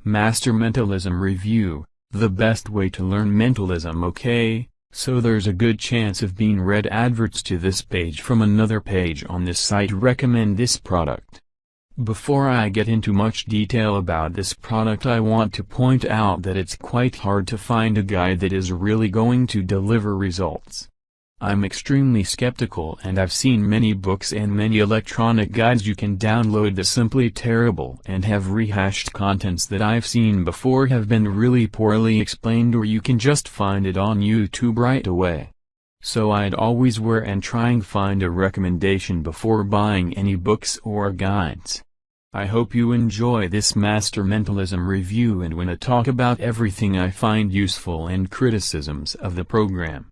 Master Mentalism Review, the best way to learn mentalism. Okay, so there's a good chance of being read adverts to this page from another page on this site recommend this product. Before I get into much detail about this product, I want to point out that it's quite hard to find a guide that is really going to deliver results. I'm extremely skeptical, and I've seen many books and many electronic guides you can download that simply terrible and have rehashed contents that I've seen before have been really poorly explained, or you can just find it on YouTube right away. So I'd always wear and try and find a recommendation before buying any books or guides. I hope you enjoy this Master Mentalism review, and when I talk about everything I find useful and criticisms of the program.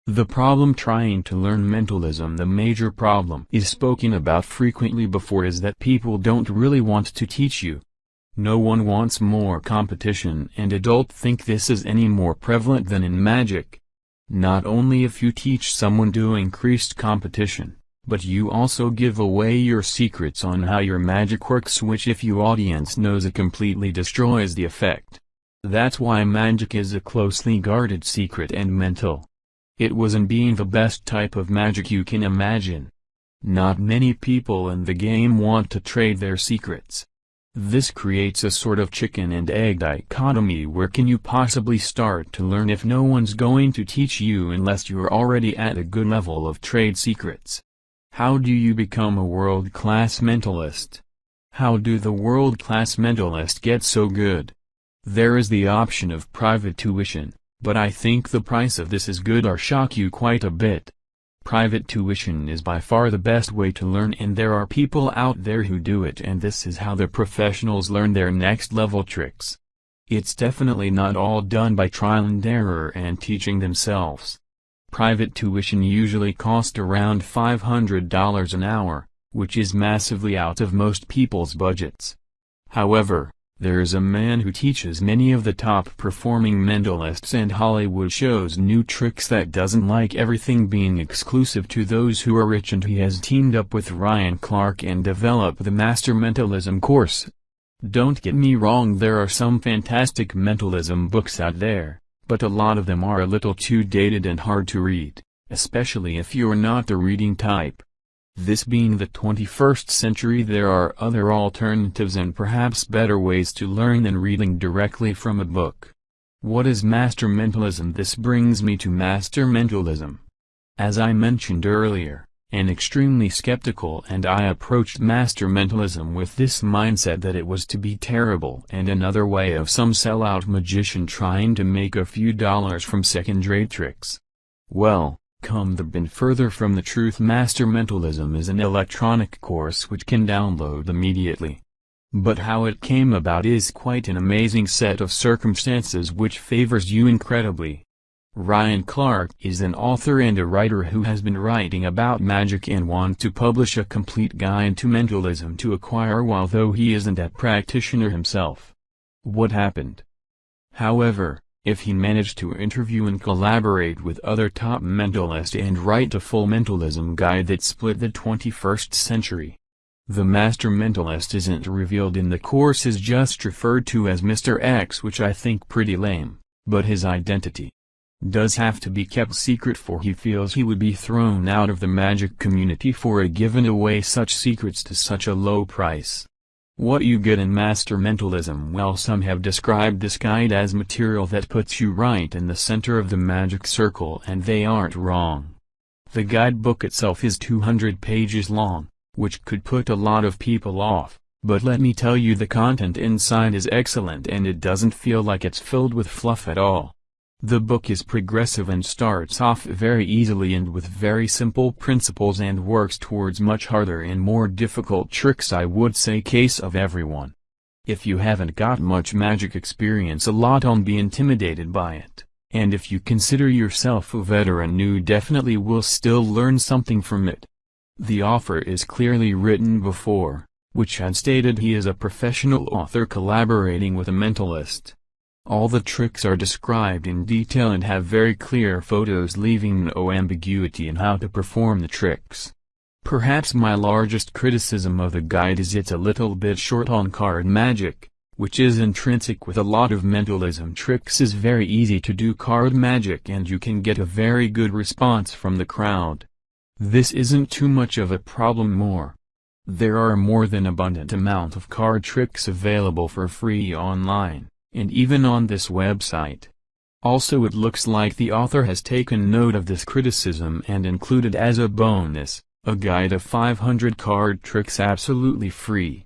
The problem trying to learn mentalism, the major problem is spoken about frequently before, is that people don't really want to teach you. No one wants more competition, and I don't think this is any more prevalent than in magic. Not only if you teach someone to increase competition, but you also give away your secrets on how your magic works, which if your audience knows, it completely destroys the effect. That's why magic is a closely guarded secret and mental. It was in being the best type of magic you can imagine. Not many people in the game want to trade their secrets. This creates a sort of chicken and egg dichotomy. Where can you possibly start to learn if no one's going to teach you unless you're already at a good level of trade secrets? How do you become a world-class mentalist? How do the world-class mentalists get so good? There is the option of private tuition. But I think the price of this is good or shock you quite a bit. Private tuition is by far the best way to learn, and there are people out there who do it, and this is how the professionals learn their next level tricks. It's definitely not all done by trial and error and teaching themselves. Private tuition usually costs around $500 an hour, which is massively out of most people's budgets. However, there is a man who teaches many of the top-performing mentalists and Hollywood shows new tricks that doesn't like everything being exclusive to those who are rich, and he has teamed up with Ryan Clark and developed the Master Mentalism course. Don't get me wrong, there are some fantastic mentalism books out there, but a lot of them are a little too dated and hard to read, especially if you're not the reading type. This being the 21st century, there are other alternatives and perhaps better ways to learn than reading directly from a book. What is Master Mentalism? This brings me to Master Mentalism. As I mentioned earlier, I'm extremely skeptical, and I approached Master Mentalism with this mindset that it was to be terrible and another way of some sellout magician trying to make a few dollars from second-rate tricks. Well, come the bin further from the truth. Master Mentalism is an electronic course which can download immediately. But how it came about is quite an amazing set of circumstances which favors you incredibly. Ryan Clark is an author and a writer who has been writing about magic and wants to publish a complete guide to mentalism to acquire, although he isn't a practitioner himself. What happened? However, if he managed to interview and collaborate with other top mentalists and write a full mentalism guide that split the 21st century. The Master Mentalist isn't revealed in the course, is just referred to as Mr. X, which I think pretty lame, but his identity does have to be kept secret, for he feels he would be thrown out of the magic community for giving away such secrets to such a low price. What you get in Master Mentalism? Well, some have described this guide as material that puts you right in the center of the magic circle, and they aren't wrong. The guidebook itself is 200 pages long, which could put a lot of people off, but let me tell you, the content inside is excellent and it doesn't feel like it's filled with fluff at all. The book is progressive and starts off very easily and with very simple principles and works towards much harder and more difficult tricks. I would say case of everyone. If you haven't got much magic experience, a lot on be intimidated by it, and if you consider yourself a veteran, you definitely will still learn something from it. The author is clearly written before, which had stated he is a professional author collaborating with a mentalist. All the tricks are described in detail and have very clear photos, leaving no ambiguity in how to perform the tricks. Perhaps my largest criticism of the guide is it's a little bit short on card magic, which is intrinsic with a lot of mentalism tricks, is very easy to do card magic and you can get a very good response from the crowd. This isn't too much of a problem more. There are a more than abundant amount of card tricks available for free online, and even on this website. Also, it looks like the author has taken note of this criticism and included as a bonus, a guide of 500 card tricks absolutely free.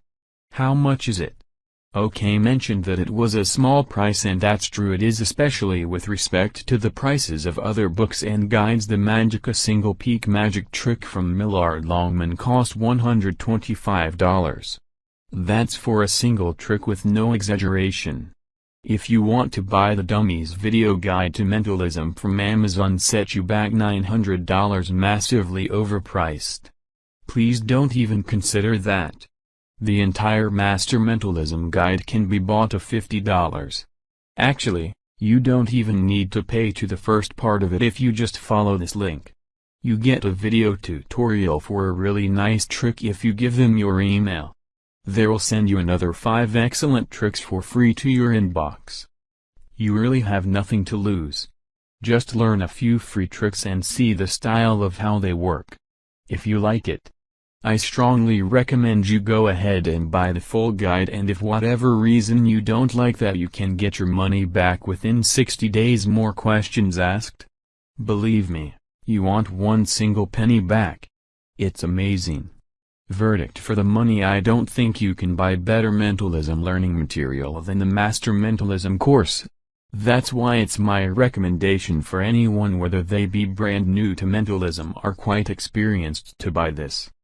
How much is it? OK mentioned that it was a small price, and that's true, it is, especially with respect to the prices of other books and guides. The Magica Single Peak Magic Trick from Millard Longman cost $125. That's for a single trick with no exaggeration. If you want to buy the Dummies Video Guide to Mentalism from Amazon, set you back $900, massively overpriced. Please don't even consider that. The entire Master Mentalism Guide can be bought at $50. Actually, you don't even need to pay to the first part of it if you just follow this link. You get a video tutorial for a really nice trick if you give them your email. They'll send you another 5 excellent tricks for free to your inbox. You really have nothing to lose. Just learn a few free tricks and see the style of how they work. If you like it, I strongly recommend you go ahead and buy the full guide, and if whatever reason you don't like that, you can get your money back within 60 days. More questions asked? Believe me, you want one single penny back. It's amazing. Verdict for the money: I don't think you can buy better mentalism learning material than the Master Mentalism course. That's why it's my recommendation for anyone, whether they be brand new to mentalism or quite experienced, to buy this.